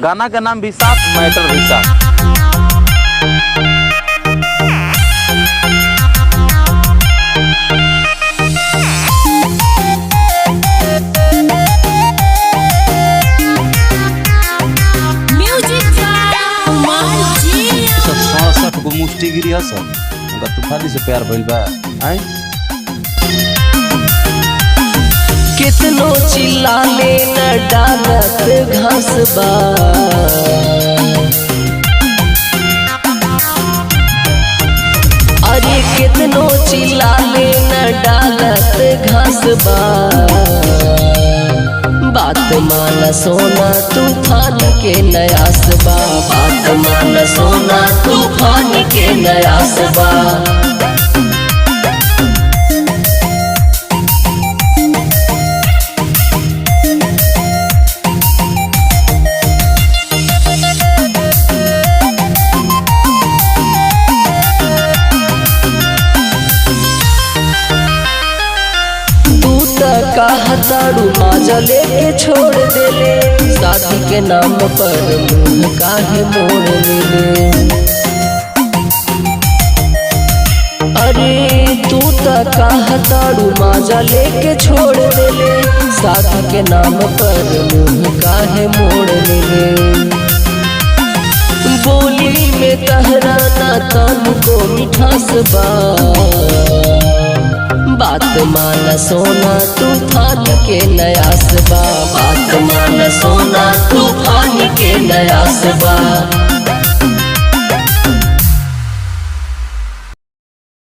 गाना का नाम भी साफ, मैटर भी साफ। को मुष्टिगिरी हस उनका तूफानी से प्यार भइल बा। आए कितनो चिल्ला ले न डालत घास बा, अरे कितनो चिल्ला ले न डालत घास बा। बात मान सोना तूफान के नयास बा, बात मान सोना तूफान के नयास बा। कहतारू माजा लेके छोड़ देले, शादी के नाम पर मुँह काहे मोड़ लेले। अरे तू तो कहतारू माजा लेके छोड़ देले, शादी के नाम पर मुँह काहे मोड़ लेले। बोली में तहरा ना तन को मिठास बा, बात मान सोना तूफान के नयास बा, बात मान सोना तूफान के नयास बा।